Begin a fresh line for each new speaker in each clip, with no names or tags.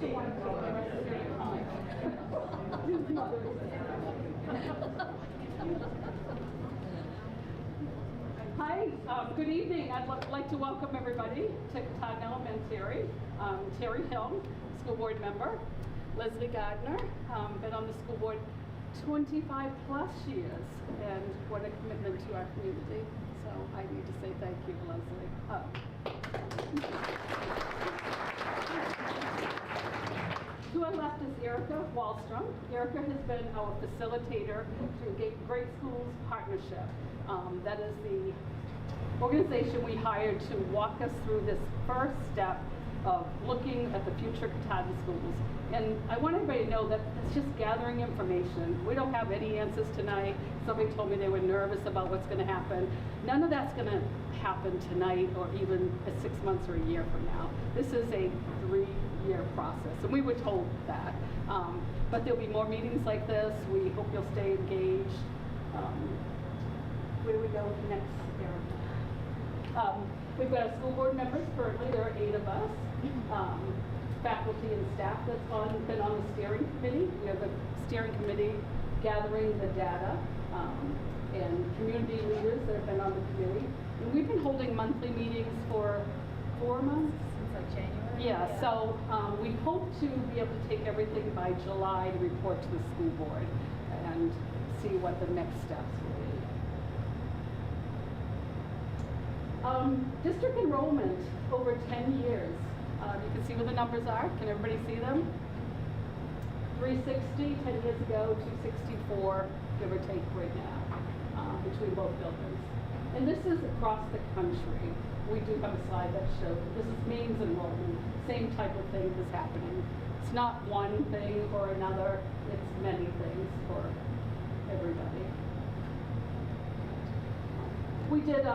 want to take the rest of your time. His mother is Hi, good evening. I'd like to welcome everybody to Katahdin Elementary. Terry Hill, school board member. Leslie Gardner, been on the school board 25 plus years, and what a commitment to our community. So I need to say thank you, Leslie. To our left is Erica Wallstrom. Erica has been our facilitator through Great Schools Partnership. That is the organization we hired to walk us through this first step of looking at the future Katahdin schools. And I want everybody to know that it's just gathering information. We don't have any answers tonight. Somebody told me they were nervous about what's going to happen. None of that's going to happen tonight or even 6 months or a year from now. This is a 3-year process, and we were told that. But there'll be more meetings like this. We hope you'll stay engaged. Where do we go next, Erica? We've got our school board members currently. There are 8 of us. Faculty and staff that's been on the steering committee. We have the steering committee gathering the data, and community leaders that have been on the committee. And we've been holding monthly meetings for 4 months.
Since like January?
Yeah, so we hope to be able to take everything by July to report to the school board and see what the next steps will be. District enrollment over 10 years. You can see where the numbers are. Can everybody see them? 360 10 years ago, 264, give or take right now, between both buildings. And this is across the country. We do have a slide that shows this is means enrollment. Same type of thing is happening. It's not one thing or another. It's many things for everybody. We did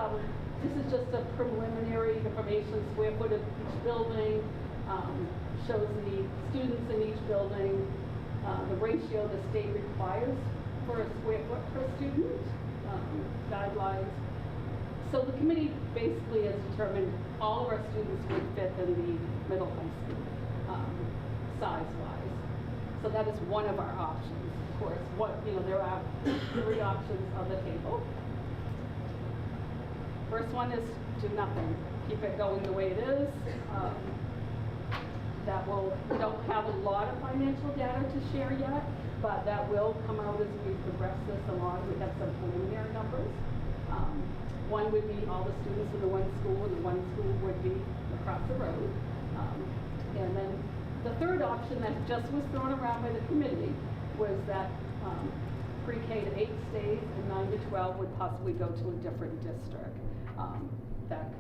this is just a preliminary information, square foot of each building, shows the students in each building, the ratio the state requires for a square foot per student, guidelines. So the committee basically has determined all of our students would fit in the middle high school, size-wise. So that is one of our options. Of course, there are 3 options on the table. First one is do nothing. Keep it going the way it is. We don't have a lot of financial data to share yet, but that will come out as we progress this along. We have some preliminary numbers. One would be all the students in the one school, and the one school would be across the road. And then the third option that just was thrown around by the committee was that pre-K to 8 stays and 9 to 12 would possibly go to a different district. That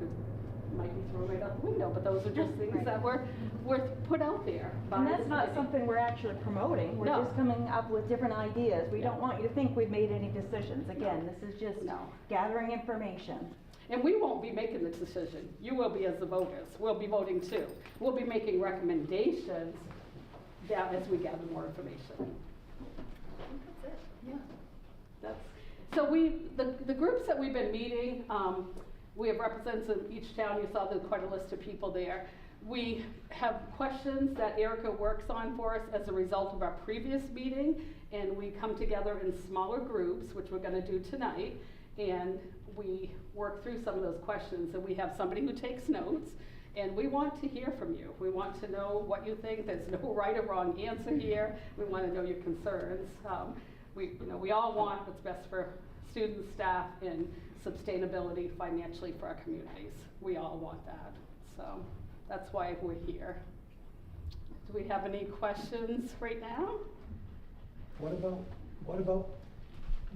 might be thrown right out the window, but those are just things that were put out there.
And that's not something we're actually promoting. We're just coming up with different ideas. We don't want you to think we've made any decisions. Again, this is just gathering information.
And we won't be making the decision. You will be as the voters. We'll be voting too. We'll be making recommendations as we gather more information.
That's it.
Yeah. So the groups that we've been meeting, we have representatives of each town. You saw quite a list of people there. We have questions that Erica works on for us as a result of our previous meeting, and we come together in smaller groups, which we're going to do tonight, and we work through some of those questions. And we have somebody who takes notes, and we want to hear from you. We want to know what you think. There's no right or wrong answer here. We want to know your concerns. We all want what's best for students, staff, and sustainability financially for our communities. We all want that. So that's why we're here. Do we have any questions right now?
What about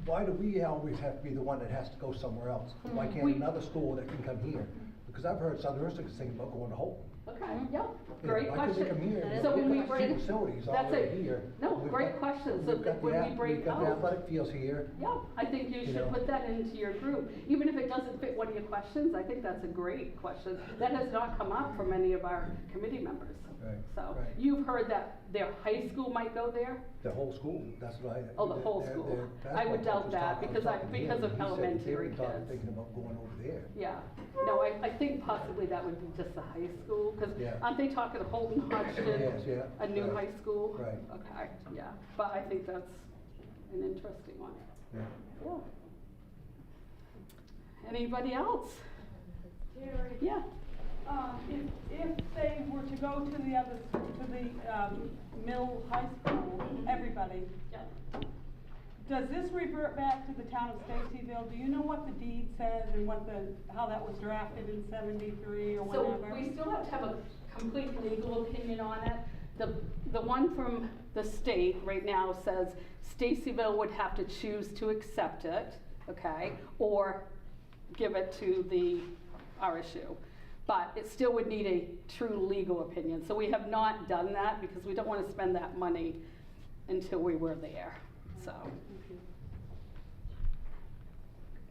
why do we always have to be the one that has to go somewhere else? Why can't another school that can come here? Because I've heard Southern Districts think about going to Hope.
Okay, yep, great
why
question.
Why can't they come here?
So when we
got
break,
facilities all
that's
over
it.
here.
No, great question. So when we break
we've got the
out,
athletic fields here.
yeah, I think you should put that into your group. Even if it doesn't fit one of your questions, I think that's a great question. That has not come up from any of our committee members.
Right,
So,
right.
you've heard that their high school might go there?
The whole school, that's what I.
Oh, the whole
their-
school.
their
I would
basketball
doubt
coach was
that,
talking-
because
was talking to him,
because of
and he said that they
elementary
were talking-
kids.
Thinking about going over there.
Yeah, no, I think possibly that would be just the high school, because
Yeah.
aren't they talking to Holton Hodgson?
Yes, yeah,
A new
right,
high school?
right.
Okay, yeah, but I think that's an interesting one.
Yeah.
Yeah. Anybody else?
Jerry,
Yeah.
if they were to go to the other, to the Mill High School, everybody, does this revert back to the town of Stacyville? Do you know what the deed says and how that was drafted in 73 or
So
whatever?
we still have to have a complete legal opinion on it. The one from the state right now says Stacyville would have to choose to accept it, okay, or give it to the RSU. But it still would need a true legal opinion. So we have not done that because we don't want to spend that money until we were there, so.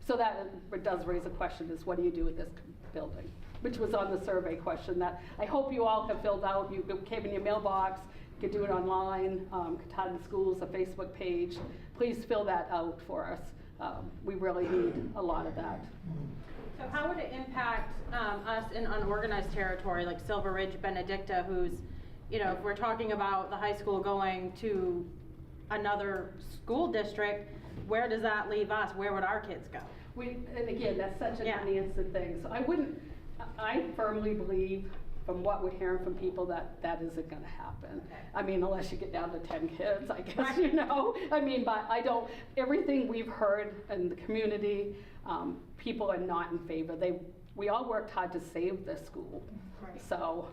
So that does raise a question, is what do you do with this building? Which was on the survey question that I hope you all have filled out. You came in your mailbox, you could do it online, Katahdin Schools, a Facebook page. Please fill that out for us. We really need a lot of that.
So how would it impact us in unorganized territory like Silver Ridge, Benedicta, who's, you know, if we're talking about the high school going to another school district, where does that leave us? Where would our kids go?
And again, that's such an
Yeah.
unanswered thing. So I firmly believe from what we're hearing from people that that isn't gonna happen.
Okay.
I mean, unless you get down to 10 kids, I guess, you know? I mean, but everything we've heard in the community, people are not in favor. We all worked hard to save this school.
Right.
So,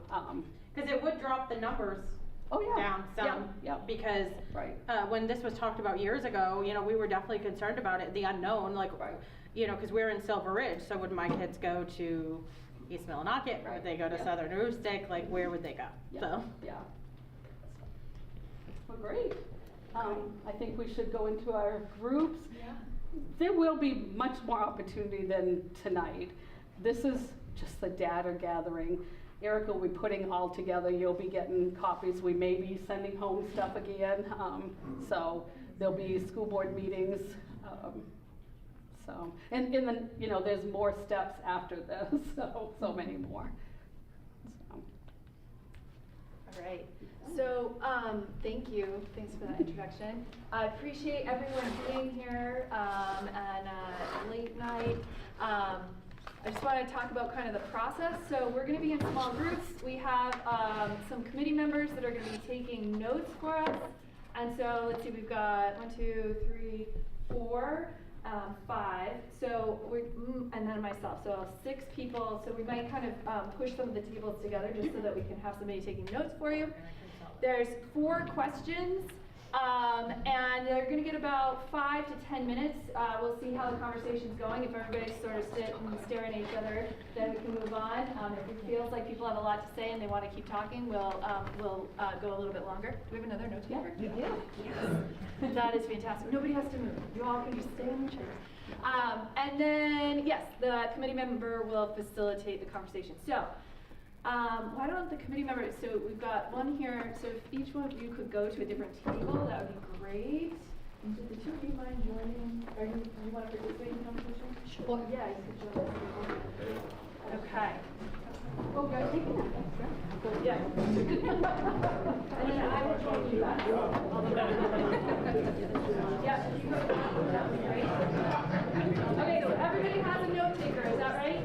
Because it would drop the numbers
oh yeah.
down some.
Yeah.
Because
Right.
when this was talked about years ago, you know, we were definitely concerned about it, the unknown, like,
Right.
you know, because we're in Silver Ridge, so would my kids go to East Millinocket?
Right.
Would they go to
Yeah.
Southern Aroostook? Like, where would they go?
Yeah.
So.
Yeah. Well, great. I think we should go into our groups.
Yeah.
There will be much more opportunity than tonight. This is just the data gathering. Erica will be putting all together. You'll be getting copies. We may be sending home stuff again. So there'll be school board meetings. And then, you know, there's more steps after this, so many more. So.
All right. So, thank you. Thanks for that introduction. I appreciate everyone being here and late night. I just want to talk about kind of the process. So we're going to be in small groups. We have some committee members that are going to be taking notes for us. And so let's see, we've got 1, 2, 3, 4, 5. So and then myself. So 6 people. So we might kind of push some of the tables together just so that we can have somebody taking notes for you. There's 4 questions. And they're going to get about 5 to 10 minutes. We'll see how the conversation's going. If everybody sort of sit and staring at each other, then we can move on. If it feels like people have a lot to say and they want to keep talking, we'll go a little bit longer. Do we have another note taker?
You do.
Yes. That is fantastic. Nobody has to move. You all can just stay in your chairs. And then, yes, the committee member will facilitate the conversation. So, why don't the committee members, so we've got one here, so if each one of you could go to a different table, that would be great. And do the 2 of you mind joining, or do you want to participate in the conversation? Sure. Yeah, you could join us. Okay. Oh, you're taking that? Yeah. And then I will join you back. Yeah, if you go, that would be great. Okay, so everybody has a note taker, is that right?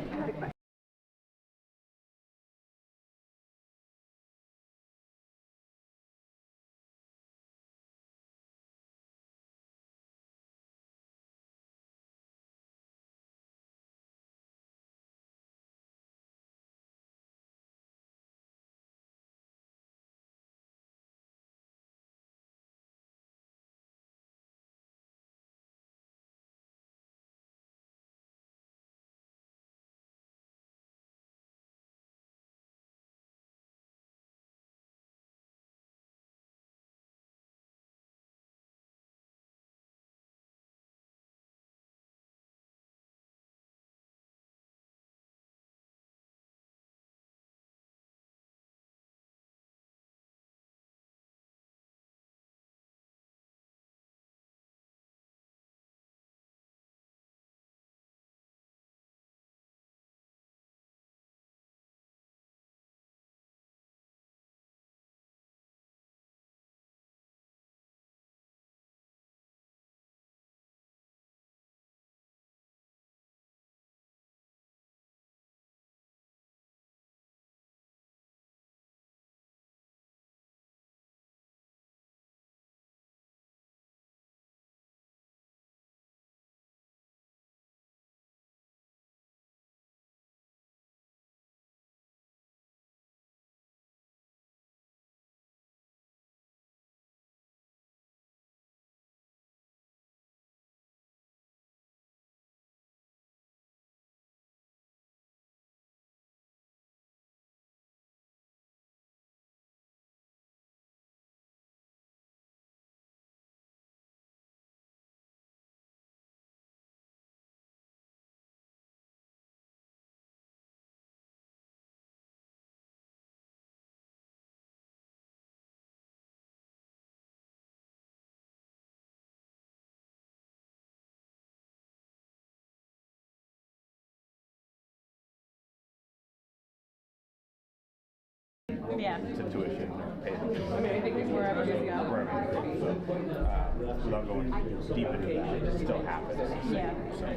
Yeah.
to tuition or pay them.
Wherever you go.
Wherever you go. So, without going deep into that, it still happens.
Yeah.
So,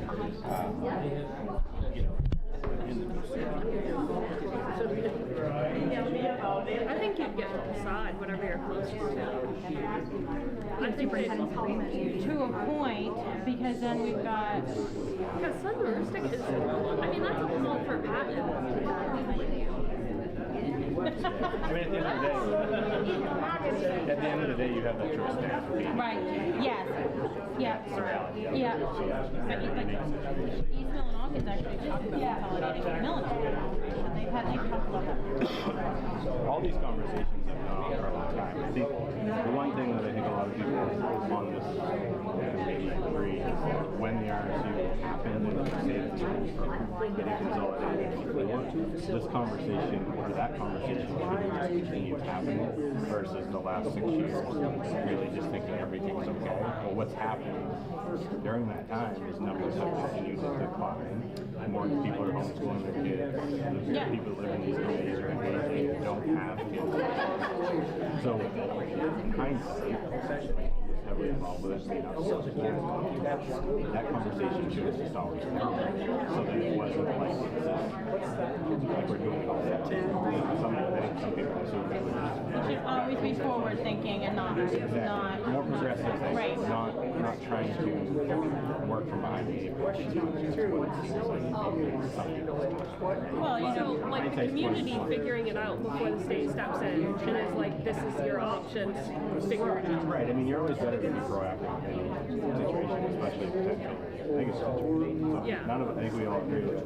you know, in the
I think you'd get to decide whatever you're close to. I think they,
To a point, because then we've got,
because Sunderistic is, I mean, that's a home for patent.
I mean, at the end of the day, you have that choice there.
right, yes, yeah, yeah. But like, East Millinocket actually talked about consolidating with Millinocket. They've talked about that.
All these conversations have gone on for a long time. I think the one thing that I think a lot of people on this maybe agree is that when the RSU happened and the state of the schools getting consolidated, this conversation or that conversation should have just continued happening versus the last 6 years really just thinking everything's okay. But what's happened during that time is numbers have continued to decline. More people are homeschooling their kids. The people that live in these communities are engaging, don't have kids. So, in hindsight, heavily involved with it, may not support that conversation should have just always been so that it wasn't like it's like we're doing it all the time. I think some people assume that we're
It should always be forward thinking and not
more progressive things,
right.
not trying to work from behind the eight ball. It's not just what it seems like something else.
Well, you
So,
know,
like the community figuring it out before the state steps in and is like, this is your options, figure it out.
Right, I mean, you're always better to be proactive in any situation, especially potential negative situation. So
Yeah.
none of, I think we all agree that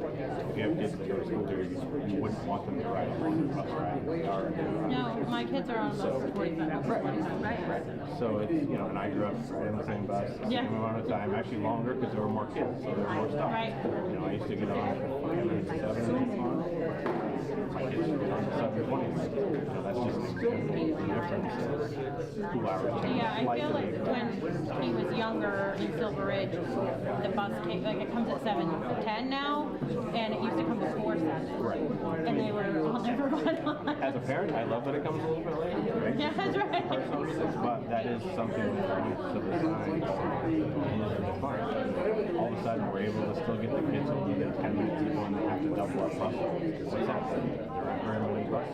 if you have kids that go to school here, you wouldn't want them to ride on the bus ride.
no, my kids are on bus for 45 minutes.
So it's, you know, and I grew up riding the same bus, the
Yeah.
same amount of time, actually longer because there were more kids, so there were more stops.
Right.
You know, I used to get on 7 my kids would get on 7:20. You know, that's just the difference. School hours.
Yeah, I feel like when he was younger in Silver Ridge, the bus came, like it comes at 7:10 now, and it used to come before 7.
Right.
And they were all never run on.
As a parent, I love that it comes a little bit later, right?
Yeah, that's right.
Personal reasons, but that is something that points to the signs of fun. All of a sudden, we're able to still get the kids home in 10 minutes before they have to double our bus. What's happening? They're rambling bus.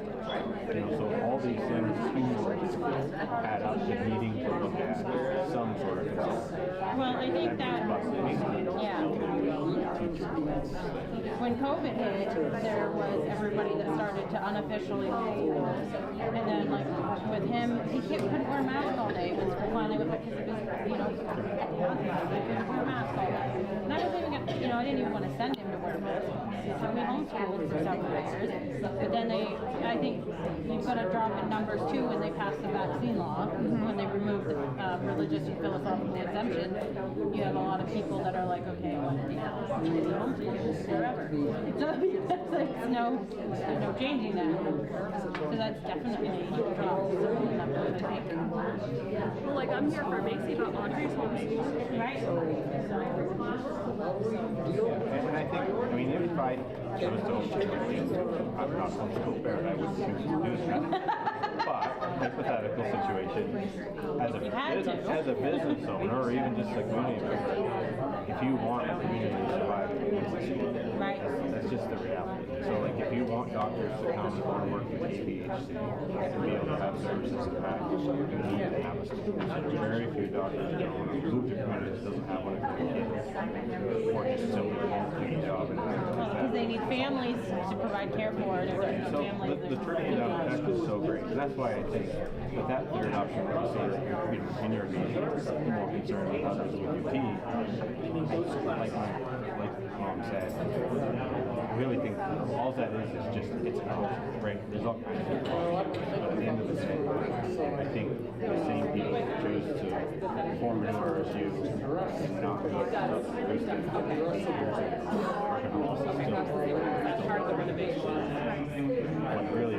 You know, so all these things add up to needing to look at some sort of consolidation.
Well, I think that, yeah. When COVID hit, there was everybody that started to unofficially homeschool. And then, like, with him, he couldn't wear a mask all day when school finally went back because it was, you know, at the hospital, he couldn't wear a mask all day. And I wasn't even gonna, you know, I didn't even want to send him to wear a mask. So we homeschooled for several years. But then I think you've got to drop in numbers too when they passed the vaccine law, when they removed the religious and philosophical exemptions. You have a lot of people that are like, okay, well, you know, homeschool forever. So there's no changing that. So that's definitely dropped some of the numbers, I think.
Well, like I'm here for Macy, but Audrey's homeschooled.
Right?
And I think, I mean, if I chose to homeschool my kids, I'm not homeschool parent, I wouldn't choose to do that. But, hypothetical situation, as a business owner, or even just a community member, if you want a community to survive,
Right.
that's just the reality. So, like, if you want doctors to come and work with your PhD and be able to have services in practice, you need to have a school. So very few doctors don't move to communities that doesn't have one of their kids, or just simply can't do the job.
Well, because they need families to provide care for, and if there's no
So
families,
the
there's
turning it out effect is so great, and that's why I think with that third option, where you say, you know, in your meeting, more concerned with others with UP, like Mom said, I really think all that is just, it's an option, right? There's all kinds of options, but at the end of the day, I think the same people that chose to form an RSU and not go to the boosting are going to
That's part of the renovation.
what really is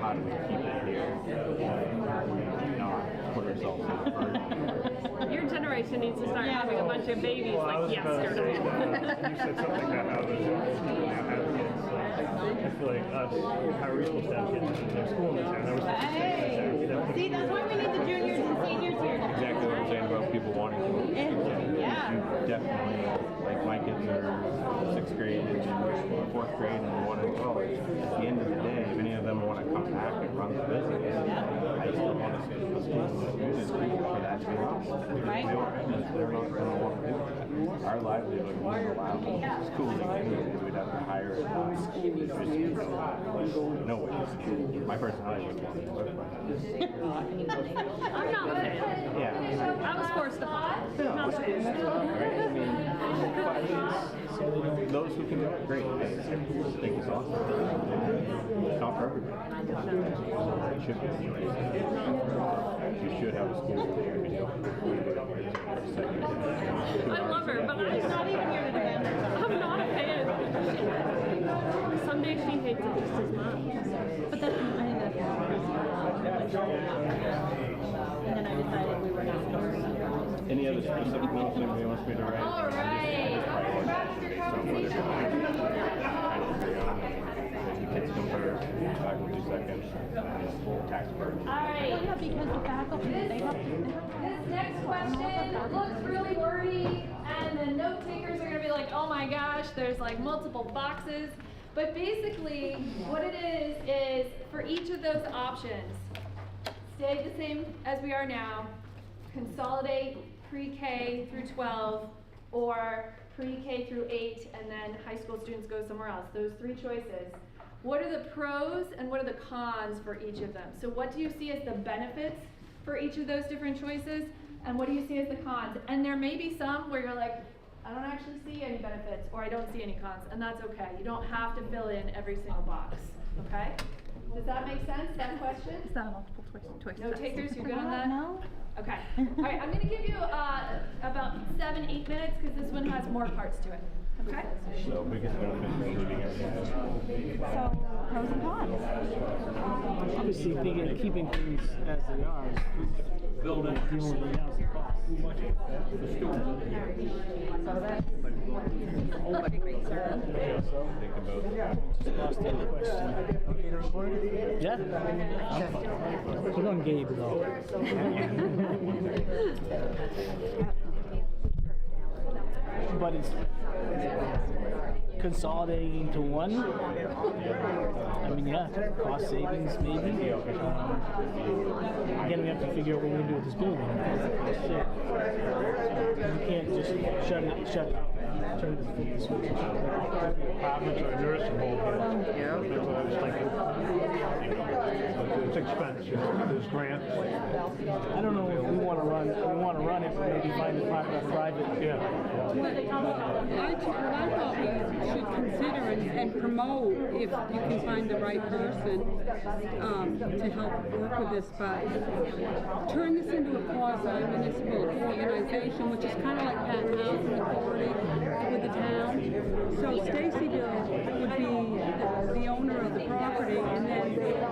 how do we keep it here and not put ourselves in a burden.
Your generation needs to start
Yeah.
having a bunch of babies like yesterday.
You said something that I was have kids.
I feel like us, how are we supposed to have kids in their school in the town? How are we supposed to
See, that's why we need the juniors and seniors here.
Exactly what I'm saying about people wanting to move.
Yeah.
You definitely, like my kids are 6th grade and 4th grade and 1 and 12. At the end of the day, if any of them want to come back and run the business, I still want to see the schools for that to be an option.
Right.
They're not going to want to do that. Our livelihood wouldn't allow schooling because we'd have to hire a no way. My personality would want to work by that.
I'm not a fan.
Yeah.
I was forced to follow. Not a fan.
Those who can do it, great. I think it's awesome. It's not for everybody. It should be. You should have a school there.
I love her, but I'm not even here to defend her. I'm not a fan. Someday she hates it just as much.
But that's, I think that's and then I decided we were not going to.
Any other specific notes anybody wants me to write?
All right.
Kids come first, faculty second, tax burden.
All right.
Well, yeah, because the faculty, they have
This next question looks really wordy, and the note takers are gonna be like, oh my gosh, there's like multiple boxes. But basically, what it is for each of those options, stay the same as we are now, consolidate pre-K through 12, or pre-K through 8, and then high school students go somewhere else. Those 3 choices. What are the pros and what are the cons for each of them? So what do you see as the benefits for each of those different choices? And what do you see as the cons? And there may be some where you're like, I don't actually see any benefits, or I don't see any cons, and that's okay. You don't have to fill in every single box, okay? Does that make sense, that question?
Is that a multiple choice?
Note takers, you're good on that?
No.
Okay. All right, I'm gonna give you about 7-8 minutes, because this one has more parts to it, okay?
So biggest benefit of leaving everything.
So, pros and cons.
Obviously, keeping things as they are is building, dealing with the house and costs.
Think about
Just lost the other question. Okay to record? Yeah? Put on Gabe though. But it's consolidating to one. I mean, yeah, cost savings maybe. Again, we have to figure out what we're gonna do with this building. You can't just shut it, turn it to flip the switch.
Apartments are nursing home here. That's what I was thinking. It's expensive, there's grants.
I don't know if we want to run it, but maybe find a private.
Yeah.
What I thought we should consider and promote, if you can find the right person to help work with this, but turn this into a quasi-municipal organization, which is kind of like Patton Housing Authority with the town. So Stacyville would be the owner of the property, and then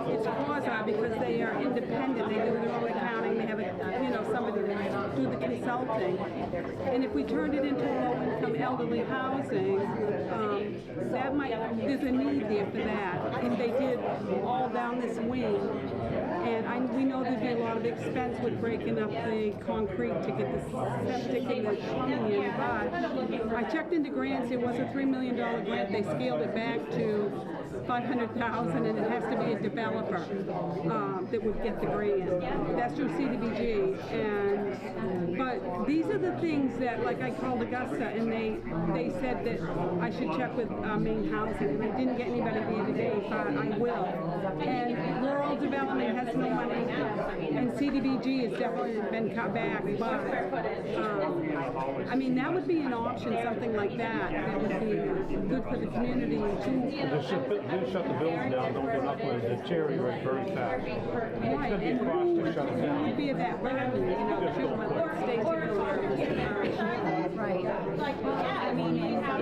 it's quasi because they are independent. They do their own accounting. They have somebody to do the consulting. And if we turned it into low-income elderly housing, there's a need there for that. And they did all down this wing. And we know there'd be a lot of expense with breaking up the concrete to get the septic and the plumbing in. But I checked into grants. It was a $3 million grant. They scaled it back to $500,000, and it has to be a developer that would get the grant. That's through CDBG. But these are the things that, like, I called Augusta, and they said that I should check with Maine Housing, and I didn't get anybody the other day, but I will. And rural development has no money, and CDBG has definitely been cut back. But I mean, that would be an option, something like that. That would be good for the community too.
Just shut the building down, don't get up with the cherry right very fast. It's
Right,
gonna be a
and
cost to shut it
who
down.
would be of that revenue, too, whether it's Stacyville or
Right. Like, yeah, I mean, you have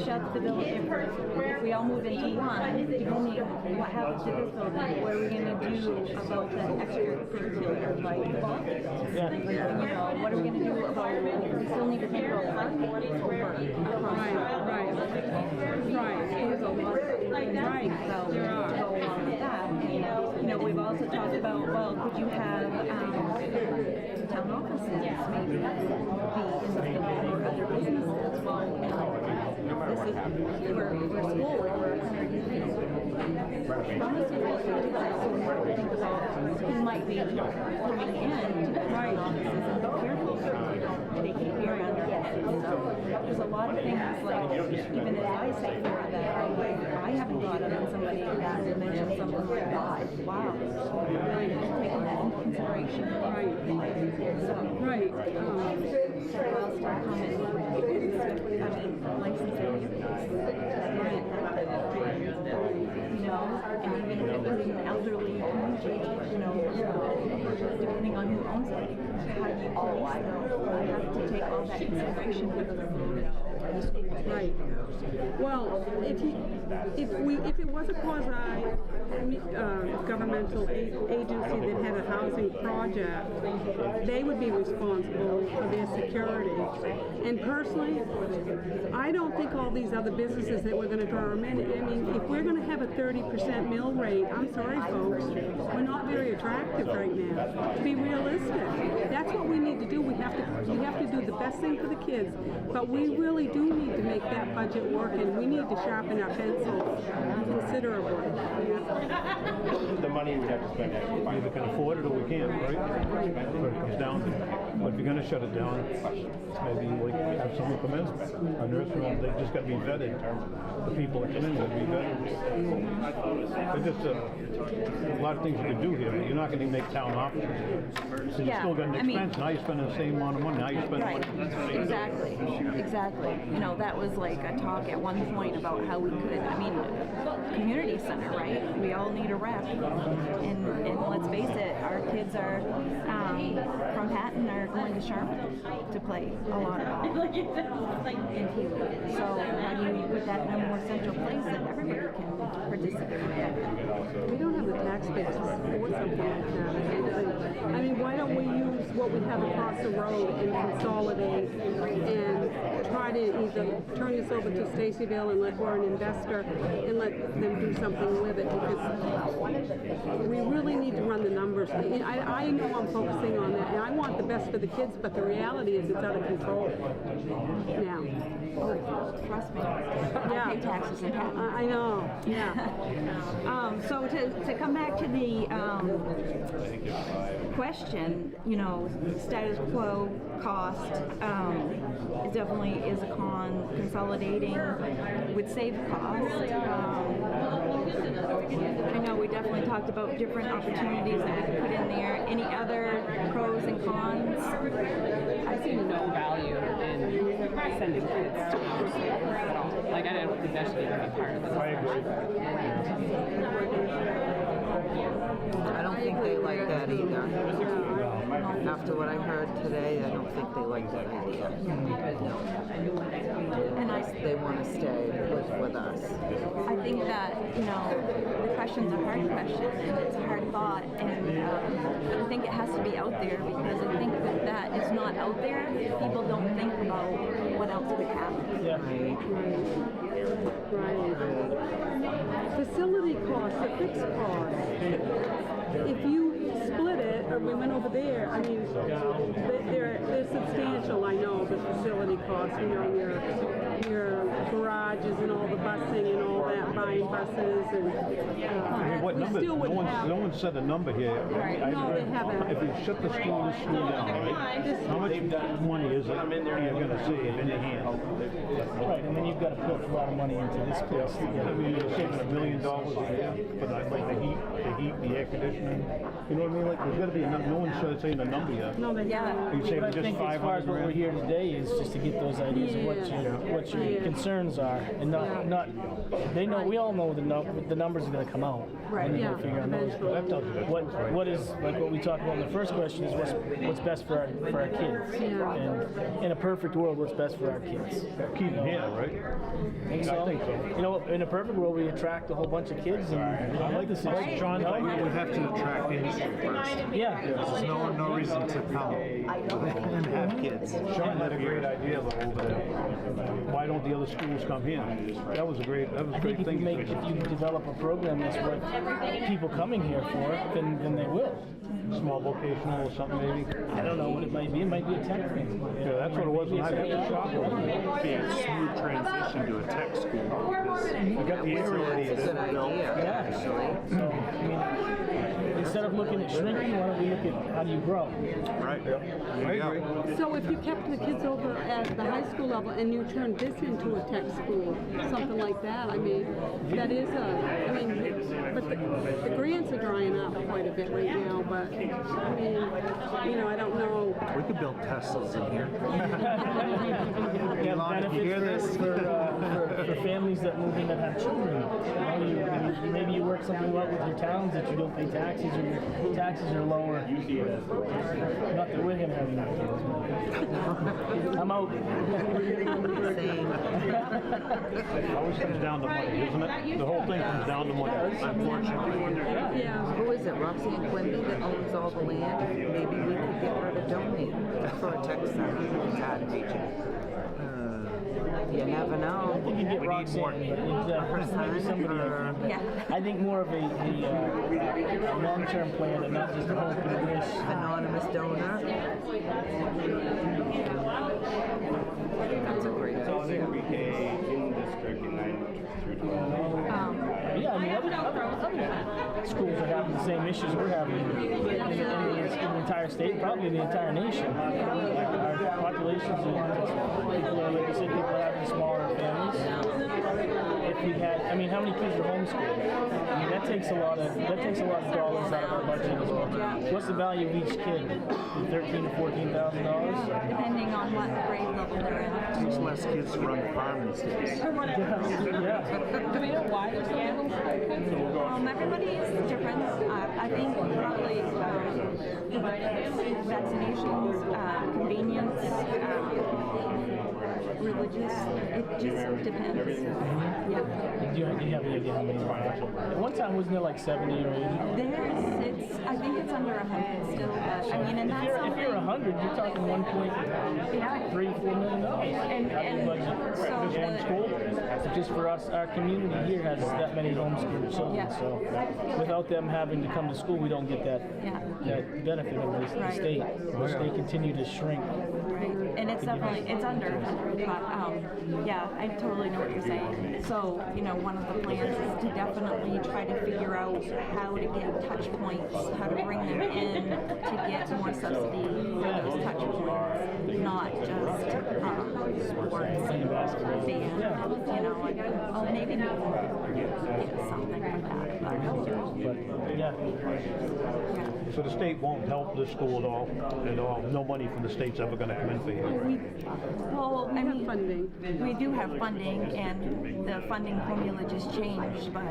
shut the building, if we all move into one, depending what happens to this building, what are we gonna do about the extracurricular, like the ball? You know, what are we gonna do about, we still need to think about parking over across.
Right.
There's a lot of things
Right.
that go along with that. You know, we've also talked about, well, could you have, town offices maybe be in the building or other businesses? Well, this is, we're school, we're 100 years from the school, so we have to think about who might be coming in to the town offices and be careful that they keep your under heads. So there's a lot of things, like, even as I sit here, that I haven't thought of, and somebody that mentioned something like that. Wow, really taking that into consideration.
Right.
Several else to come and, licensing you know, and even within elderly community, you know, depending on who owns it, how do you police them? I have to take all that consideration with them.
Right. Well, if it was a quasi governmental agency that had a housing project, they would be responsible for their security. And personally, I don't think all these other businesses that we're going to draw them in. I mean, if we're going to have a 30% mill rate, I'm sorry, folks, we're not very attractive right now. To be realistic, that's what we need to do. We have to do the best thing for the kids, but we really do need to make that budget work, and we need to sharpen our pencils considerably.
The money we have to spend, either can afford it or we can't, right? That's what it comes down to. But if you're gonna shut it down, maybe like have someone come in, a nurse, they just gotta be vetted. The people that come in gotta be vetted. There's just a lot of things you can do here, but you're not gonna make town offices. So you still got an expense, now you're spending the same amount of money, now you're spending money.
Exactly. You know, that was like a talk at one point about how we could, community center, right? We all need a rep. And let's face it, our kids are from Hatton are going to Charlotte to play a lot of ball in Pee-wee. So how do you put that in a more central place that everybody can participate in?
We don't have the tax base to support something like that. I mean, why don't we use what we have across the road and consolidate and try to either turn this over to Stacyville or an investor and let them do something with it, because we really need to run the numbers. I know I'm focusing on that, and I want the best for the kids, but the reality is it's out of control now.
Trust me. I pay taxes in Hatton.
I know, yeah.
So to come back to the question, you know, status quo cost definitely is a con. Consolidating would save cost. I know we definitely talked about different opportunities that we could put in there. Any other pros and cons?
I see no value in sending kids to at all. Like, I don't think that should even be part of the
I don't think they like that either. After what I heard today, I don't think they like that idea. And they want to stay with us.
I think that, you know, the question's a hard question and it's a hard thought, and I think it has to be out there, because I think that it's not out there, people don't think about what else could happen.
Yeah. Right. Facility costs, the fixed costs. If you split it, or we went over there, I mean, they're substantial, I know, the facility costs, you know, your garages and all the busing and all that, buying buses and,
What
we
number?
still would have.
No one said a number here.
No, they haven't.
If you shut the school down, right? How much money is it you're gonna save in your hand?
Right, and then you've got to put a lot of money into this place to get
I
it.
mean, you're saving $1 million a year for the heat, the air conditioning. You know what I mean? Like, there's gotta be enough, no one's saying a number yet.
No, they haven't.
You
But
saving
I
just
think as far as what we're
$500,000?
here today is just to get those ideas of what what your concerns are, and not, they know, we all know the numbers are gonna come out.
Right.
And you
Yeah.
gotta figure out those.
That does it.
What is, like what we talked about in the first question is what's best for our kids.
Yeah.
And in a perfect world, what's best for our kids.
Keep them here, right?
Think so?
I think so.
You know, in a perfect world, we attract a whole bunch of kids and I like this issue.
Sean,
you know?
we
We have to attract industry first.
Yeah.
There's no reason to come and have kids.
Sean had a great idea though over there. Why don't the other schools come here? That was a great
I think if you develop a program that's what people coming here for, then they will.
Small vocational or something maybe.
I don't know what it might be. It might be a tech thing.
Yeah, that's what it was when I got the shop.
Be a smooth transition to a tech school.
I got the area ready.
That's a good idea, actually.
So, I mean, instead of looking at shrinking, why don't we look at how do you grow?
Right.
I agree.
So if you kept the kids over at the high school level and you turned this into a tech school, something like that, I mean, that is but the grants are drying up quite a bit right now, but, I mean, I don't know.
We could build Teslas in here.
You have benefits for families that move in that have children. Maybe you work something out with your towns that you don't pay taxes or your taxes are lower. Not that we're gonna have enough kids. I'm out.
Same.
It always comes down to money, isn't it? The whole thing comes down to money, unfortunately.
Yeah.
Who is it, Roxy and Quimby that owns all the land? Maybe we could get her to donate for a tech center in the Katahdin region. You never know.
You can get Roxanne, but maybe somebody. I think more of a long-term plan and not just a hope and wish.
Anonymous donor. That's a great idea.
In district in 9 through 12.
Yeah, I mean, other schools are having the same issues we're having in the entire state, probably the entire nation. Our populations, people are, like you said, people are having smaller families. If we had, I mean, how many kids are homeschooled? I mean, that takes a lot of dollars out of our budget as well. What's the value of each kid? $13,000 to $14,000?
Depending on what grade level they're in.
There's less kids to run the farm these days.
Yeah.
Do we know why there's so many homeschooling?
Everybody is different. I think probably vaccinations, convenience, religious. It just depends. Yeah.
Do you have any idea how many? At one time, wasn't there like 70 or 80?
I think it's under 100 still, but I mean, and that's something.
If you're 100, you're talking $1.3-4 million
And
budget.
so
Just one school. Just for us, our community here has that many homeschooled children.
Yeah.
So without them having to come to school, we don't get that benefit of the
Right.
state, which they continue to shrink.
Right, and it's definitely, it's under 100, but, yeah, I totally know what you're saying. So, one of the plans is to definitely try to figure out how to get touch points, how to bring them in to get more subsidy for those touch points, not just, sports and band, maybe get something like that,
But, yeah.
So the state won't help this school at all. No money from the state's ever going to come in for you.
Well, I mean,
funding.
we do have funding, and the funding formula just changed, but,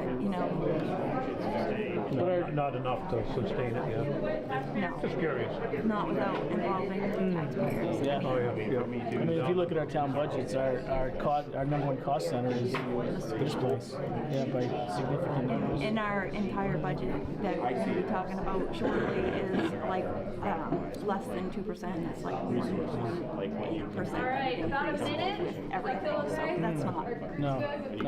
Not enough to sustain it, yeah.
no,
Just curious.
not without involving the taxpayers.
Yeah.
Oh, yeah.
I mean, if you look at our town budgets, our number one cost center is this place. Yeah, by significant numbers.
In our entire budget that we're going to be talking about shortly is like less than 2%. It's like 1.8%. All right, about a minute with everything. So that's not.
No,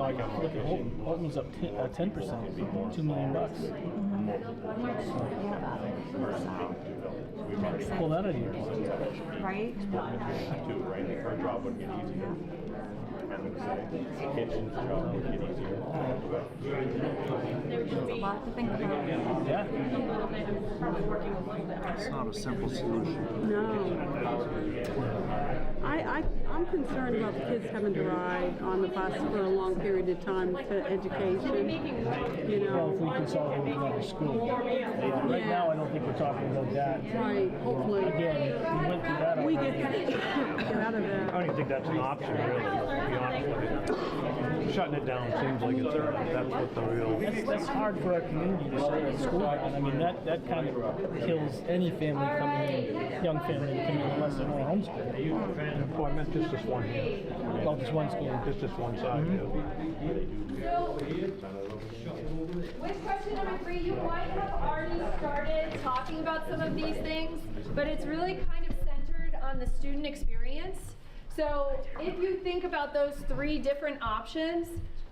I got look at Holton's up 10%, $2 million. Pull that out of here.
Right?
Her job would get easier. Kitchen's job would get easier.
There's a lot to think about.
Yeah.
It's not a simple solution.
No. I'm concerned about the kids having to ride on the bus for a long period of time to education.
Well, if we consolidate with another school. Right now, I don't think we're talking about that.
Right, hopefully.
Again, we went through that.
We get out of
I
it.
don't even think that's an option, really, to be honest with you. Shutting it down seems like that's what the real.
That's hard for our community to shut the school down. I mean, that kind of kills any family coming in, young family to come in unless they want to homeschool.
Well, I meant just this one here.
Well, just one school.
Just this one side,
So, with question number 3, you might have already started talking about some of these things, but it's really kind of centered on the student experience. So, if you think about those 3 different options,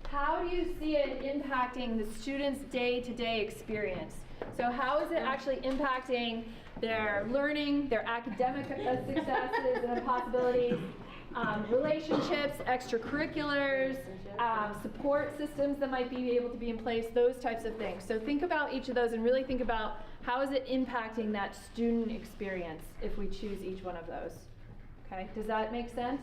how do you see it impacting the student's day-to-day experience? So, how is it actually impacting their learning, their academic successes and possibilities, relationships, extracurriculars, support systems that might be able to be in place, those types of things. So think about each of those and really think about how is it impacting that student experience if we choose each one of those. Okay, does that make sense?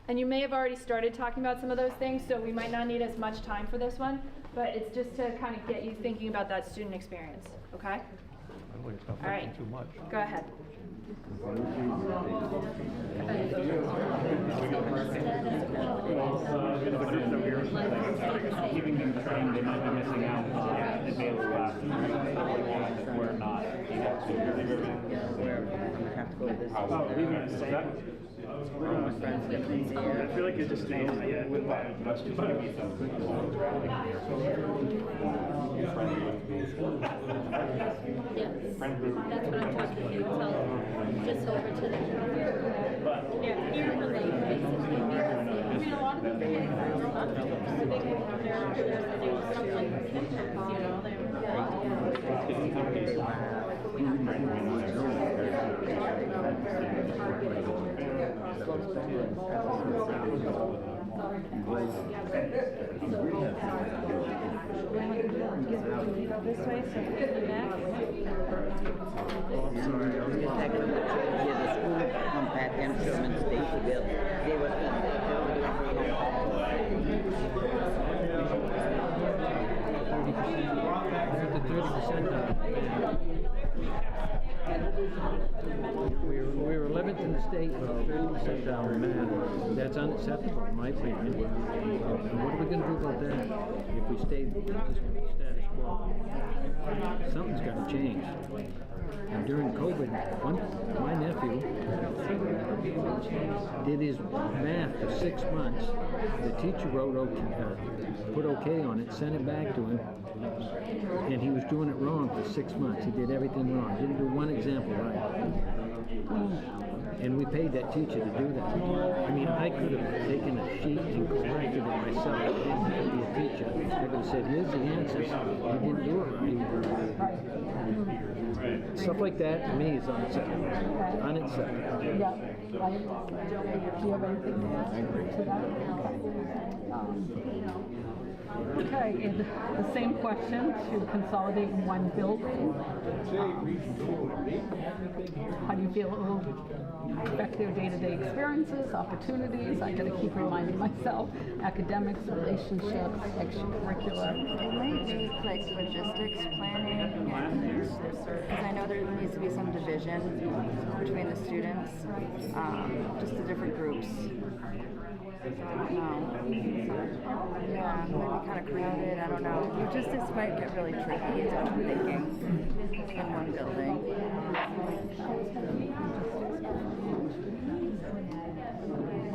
And you may have already started talking about some of those things, so we might not need as much time for this one, but it's just to kind of get you thinking about that student experience, okay? All right,
too much.
go ahead.
Keeping them trained, they might be missing out on advanced classes. We're not able to.
Have to go to this.
Oh, leaving it the same.
I feel like it just stays
Yes, that's what I'm talking about. Just over to the. Yeah, here in the lake, basically. I mean, a lot of the things are real up to them, so they can have their do stuff like pictures, you know,
This way, so the back.
I'm sorry, I was just taking a picture here, the school from Katahdin Schools, Stacyville. They were
We were 11th in the state, but 30% down in math. That's unacceptable, in my opinion. And what are we going to do about that if we stay status quo? Something's got to change. And during COVID, my nephew did his math for 6 months. The teacher wrote put okay on it, sent it back to him, and he was doing it wrong for 6 months. He did everything wrong. Didn't do one example right. And we paid that teacher to do that. I mean, I could have taken a sheet and corrected it myself. I didn't have to be a teacher. I could have said, here's the answers. You didn't do it right. Stuff like that, to me, is unacceptable. Unacceptable.
Yeah. Do you have anything to add to that? Okay, and the same question, to consolidate in one building. How do you feel it will affect their day-to-day experiences, opportunities? I gotta keep reminding myself, academics, relationships, extracurricular.
It might be like logistics planning, because I know there needs to be some division between the students, just the different groups. I don't know. Yeah, it might be kind of crowded, I don't know. Logistics might get really tricky, is what I'm thinking, in one building.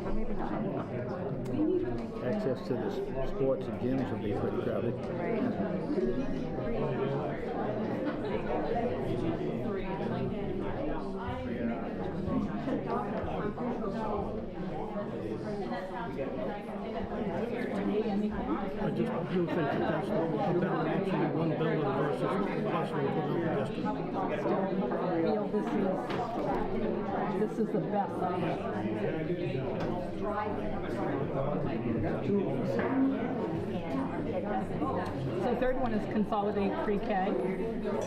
Or maybe not.
Access to the sports and gyms will be pretty crowded.
I just do think that that's the better option in one building versus possibly putting up a district.
Feel this is the best So third one is consolidate pre-K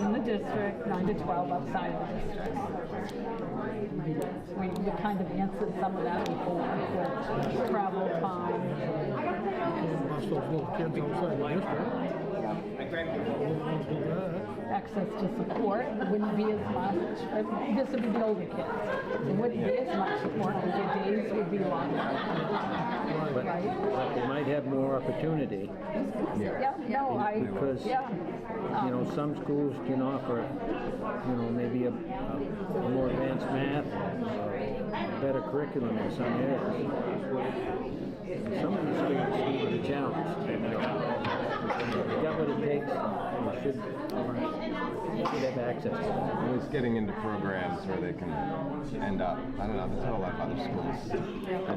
in the district, 9 to 12 outside of the district. We kind of answered some of that before with travel time.
Bust those little kids outside the district.
access to support, it wouldn't be as much, this would be the older kids. It wouldn't be as much support because their days would be longer.
But they might have more opportunity.
Yeah, no,
Because, you know, some schools can offer, you know, maybe a more advanced math, better curriculum in some areas. Some of the students need the challenge. They got what it takes, they should have access to it.
At least getting into programs where they can end up. I don't know, there's not a lot of other schools I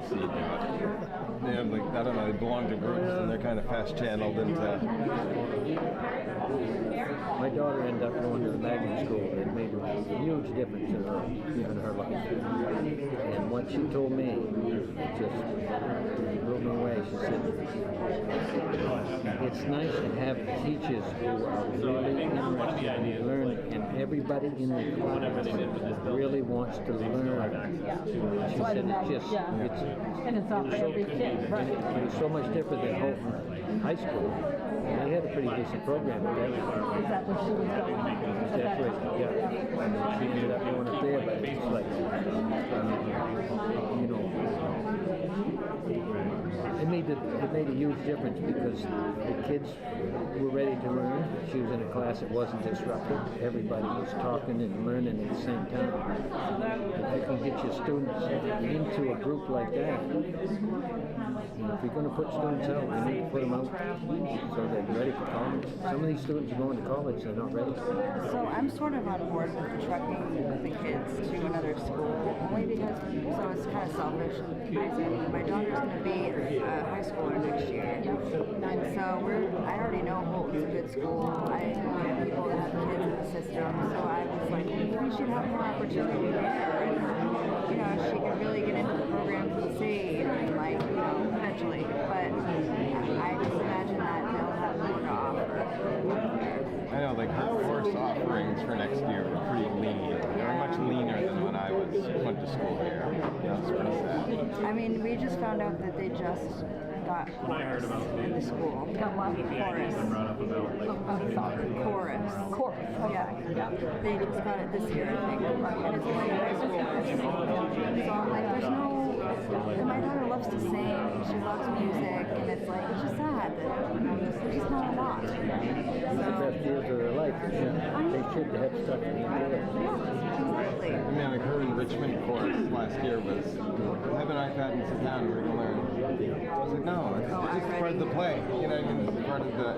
see do it. They have like, I don't know, they belong to groups and they're kind of fast channeled into...
My daughter ended up going to the magnet school. It made a huge difference in her, in her life. And what she told me, it just blew me away. She said, it's nice to have teachers who are really interested in learning, and everybody in the class really wants to learn. She said
and it's not for every kid, right?
It's so much different than Houghton High School. They had a pretty decent program at that time.
Is that where she was going?
That's right, yeah. She ended up going up there, but it's like, you know, it made a huge difference because the kids were ready to learn. She was in a class that wasn't disruptive. Everybody was talking and learning at the same time. If you can get your students into a group like that, you know, if you're going to put students out, you need to put them out so they're ready for college. Some of these students are going to college, they're not ready.
So I'm sort of on board with trucking the kids to another school, only because, so it's kind of selfish reason. My daughter's going to be a high schooler next year, and so I already know Holton's a good school. I know people that have kids in the system, so I was like, we should have more opportunity there. And, you know, she could really get into the programs and see, like, you know, eventually. But I just imagine that they'll have more to offer.
I know, like, her course offerings for next year were pretty lean. They were much leaner than when I went to school here. That was pretty sad.
I mean, we just found out that they just got chorus in the school. Chorus. Chorus. Yeah. They just got it this year, I think. And it's only high school. So I'm like, there's no... My daughter loves to sing, she loves music, and it's like, it's just sad that there's just not a lot.
It's the best years of their life. They should have stuff to enjoy.
Exactly.
I mean, like her enrichment course last year was, have an iPad and sit down and we're going to learn. I was like, no, it's just part of the play. You know what I mean? It's part of the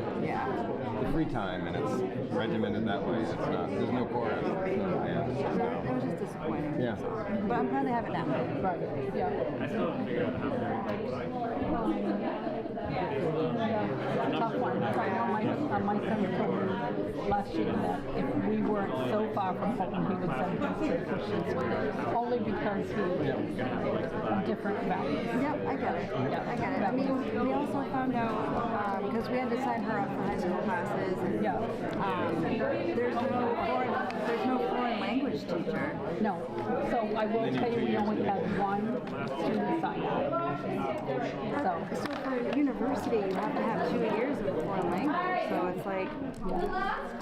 free time, and it's regimented that way. It's not, there's no chorus. So, yeah, it's just,
it was just disappointing.
Yeah.
But I'm glad they have it now.
Right, yeah.
I still haven't figured out how to
It's a tough one. I know my son told me last year that if we weren't so far from Holton, he would send us to Christian school, only because he of different values.
Yep, I get it. I get it. I mean, we also found out, because we had to sign her up for high school classes, and there's no foreign language teacher.
No. So I will tell you, we only had one student sign up.
So for university, you have to have 2 years of foreign language. So it's like,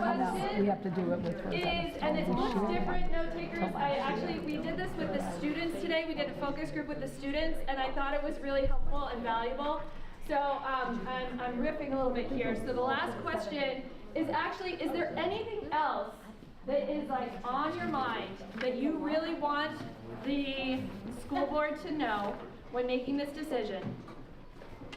I know, we have to do it with her.
And it's much different, note takers. We did this with the students today. We did a focus group with the students, and I thought it was really helpful and valuable. So I'm riffing a little bit here. So the last question is actually, is there anything else that is like on your mind that you really want the school board to know when making this decision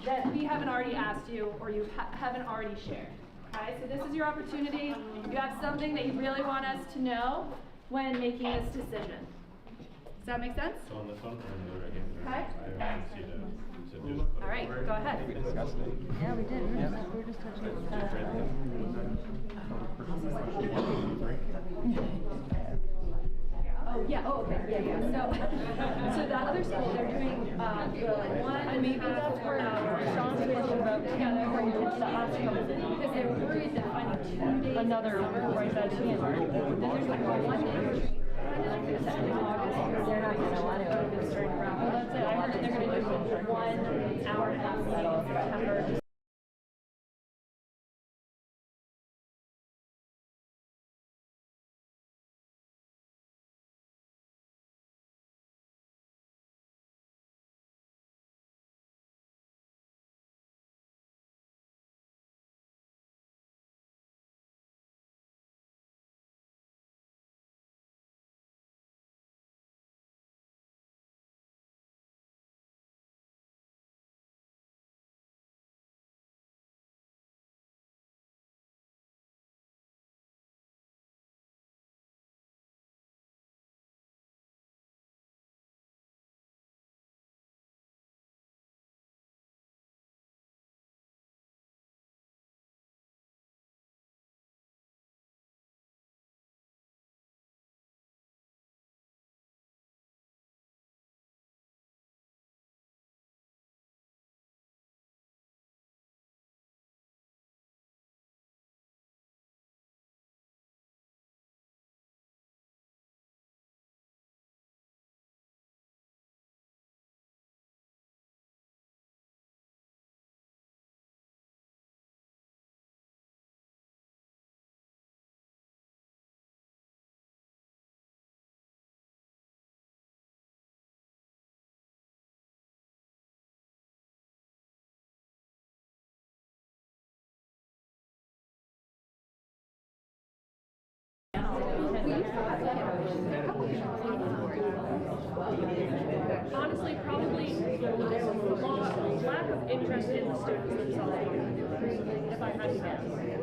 that we haven't already asked you or you haven't already shared? Okay, so this is your opportunity. You have something that you really want us to know when making this decision. Does that make sense?
So on this one, and
Okay.
I want you to do
All right, go ahead.
we discussed it.
yeah, we did. We were just touching on that.
Oh, yeah, oh, okay, yeah. So the other school, they're doing, one, maybe that's where Sean's talking about together, where you to the hospital, because they were worried that finding 2 days.
Another right back in.
Then there's like 1 day.
They're not going to want to.
Well, that's it, I heard they're gonna do 1 hour and a half in September.
Honestly, probably lack of interest in the students themselves, if I had to guess.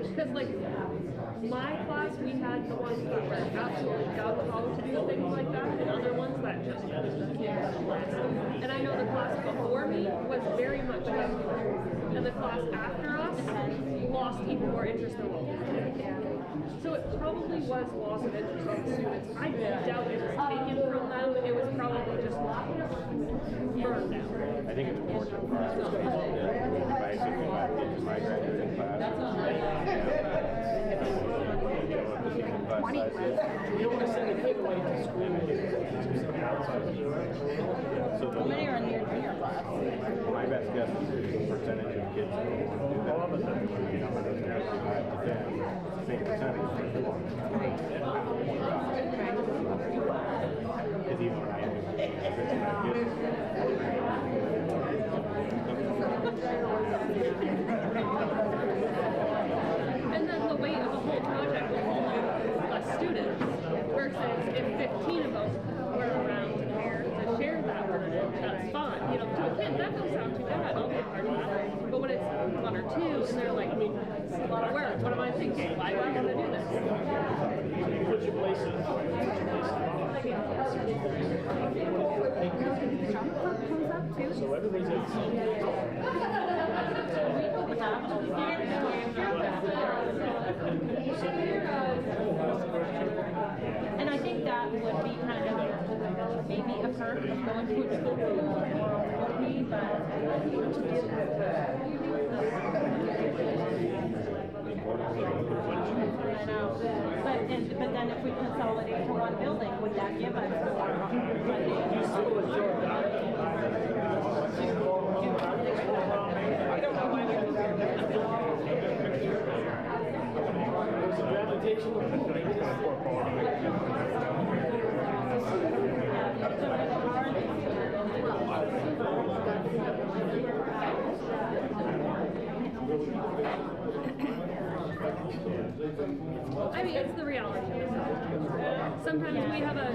Because like, my class, we had the ones that were absolutely gung-ho to do things like that, and other ones that just and I know the class before me was very much gung-ho, and the class after us lost even more interest in what we did. So it probably was loss of interest in the students. I doubt it was taken from them. It was probably just burned out.
I think it's important for us to basically my graduating class.
We don't want to send a kid away to school.
So
How many are in your junior class?
my best guess is the percentage of kids who want to do that. All of us have to be 5 to 10, same percentage. Because even when I
And then the weight of the whole project will fall on less students, versus if 15 of us were around here to share that burden, that's fine. You know, to a kid, that doesn't sound too bad, I'll be a part of that. But when it's 1 or 2, and they're like, it's a lot of work, what am I thinking? Why do I want to do this?
Put your places. So everybody's at the same
And I think that would be kind of maybe a perk of going to a school or me, but I know. But then if we consolidate to one building, would that give us more
I mean, it's the reality. Sometimes we have a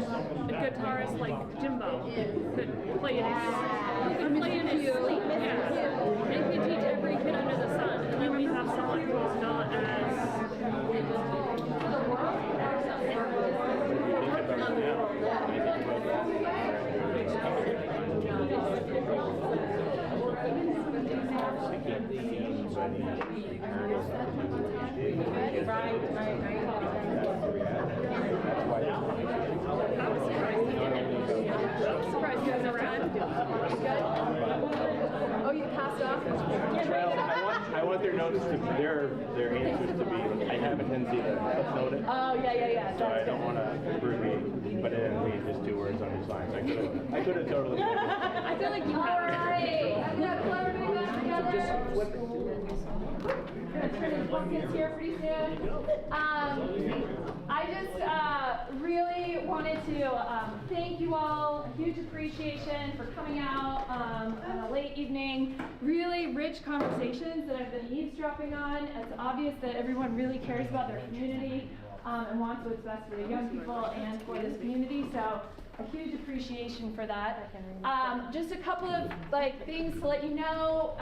guitarist like Jimbo who could play in his sleep. Yeah. And can teach every kid under the sun. And then we have someone who's not as surprised you guys never had. Oh, you passed off?
I want their notes to their answers to be. I have a tendency to footnote it.
Oh, yeah.
So I don't want to abbreviate, but it ends being just 2 words on your slides. I could have totally.
I feel like you have.
All right. I'm gonna put everybody back together. Pumpkins here pretty soon. I just really wanted to thank you all. Huge appreciation for coming out on a late evening. Really rich conversations that I've been eavesdropping on. It's obvious that everyone really cares about their community and wants what's best for the young people and for this community. So a huge appreciation for that. Just a couple of things to let you know.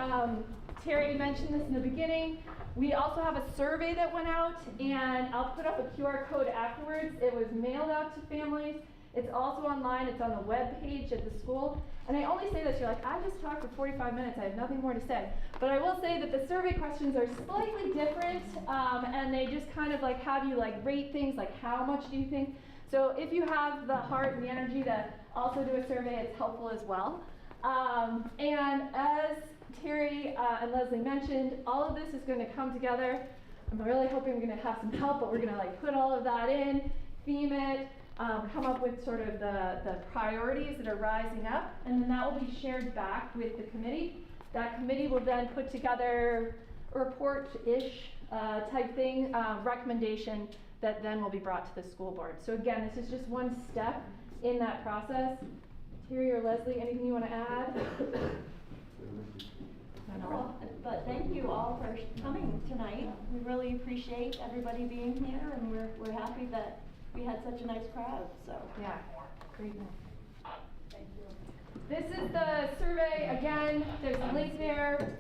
Terry mentioned this in the beginning. We also have a survey that went out, and I'll put up a QR code afterwards. It was mailed out to families. It's also online. It's on the web page at the school. And I only say this, you're like, I just talked for 45 minutes. I have nothing more to say. But I will say that the survey questions are slightly different, and they just kind of have you rate things, like how much do you think? So if you have the heart and the energy to also do a survey, it's helpful as well. And as Terry and Leslie mentioned, all of this is going to come together. I'm really hoping we're going to have some help, but we're going to put all of that in, theme it, come up with sort of the priorities that are rising up, and then that will be shared back with the committee. That committee will then put together a report-ish type thing, recommendation that then will be brought to the school board. So again, this is just one step in that process. Terry or Leslie, anything you want to add?
But thank you all for coming tonight. We really appreciate everybody being here, and we're happy that we had such a nice crowd, so.
Yeah, great.
Thank you.
This is the survey. Again, there's a link there.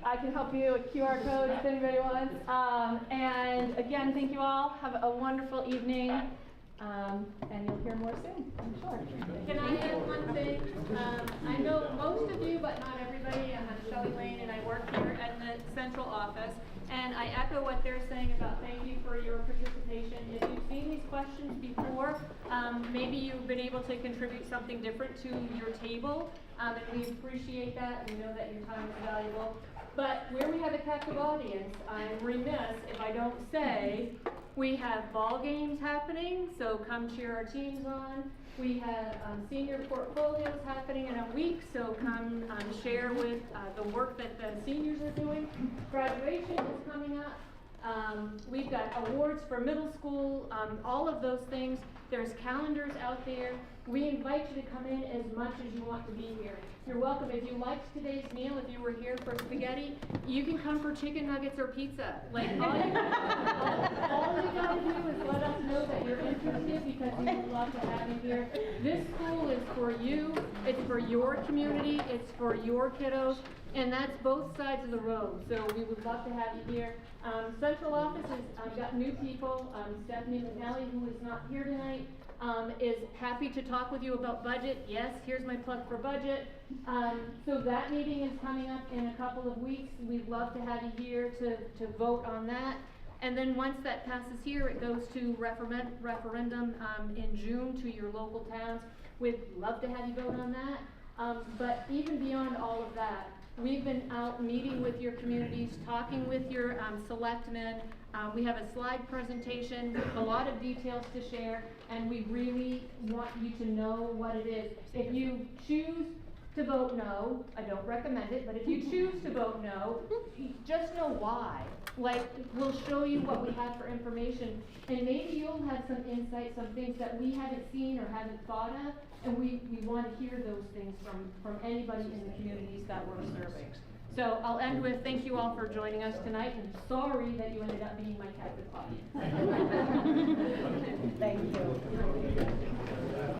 I can help you with QR codes if anybody wants. And again, thank you all. Have a wonderful evening. And you'll hear more soon, I'm sure.
Can I add one thing? I know most of you, but not everybody. I'm Shelley Lane, and I work here at the central office. And I echo what they're saying about thank you for your participation. If you've seen these questions before, maybe you've been able to contribute something different to your table, and we appreciate that. We know that your time is valuable. But where we have a captive audience, I'm remiss if I don't say we have ball games happening, so come cheer our teams on. We have senior portfolios happening in a week, so come share with the work that the seniors are doing. Graduation is coming up. We've got awards for middle school, all of those things. There's calendars out there. We invite you to come in as much as you want to be here. You're welcome. If you liked today's meal, if you were here for spaghetti, you can come for chicken nuggets or pizza. Like, all you gotta do is let us know that you're interested, because we would love to have you here. This school is for you. It's for your community. It's for your kiddos. And that's both sides of the road. So we would love to have you here. Central office has got new people. Stephanie McNally, who is not here tonight, is happy to talk with you about budget. Yes, here's my plug for budget. So that meeting is coming up in a couple of weeks. We'd love to have you here to vote on that. And then once that passes here, it goes to referendum in June to your local towns. We'd love to have you vote on that. But even beyond all of that, we've been out meeting with your communities, talking with your selectmen. We have a slide presentation with a lot of details to share, and we really want you to know what it is. If you choose to vote no, I don't recommend it, but if you choose to vote no, just know why. Like, we'll show you what we have for information, and maybe you'll have some insight, some things that we haven't seen or haven't thought of, and we want to hear those things from anybody in the communities that we're serving. So I'll end with thank you all for joining us tonight, and sorry that you ended up being my captive audience. Thank you.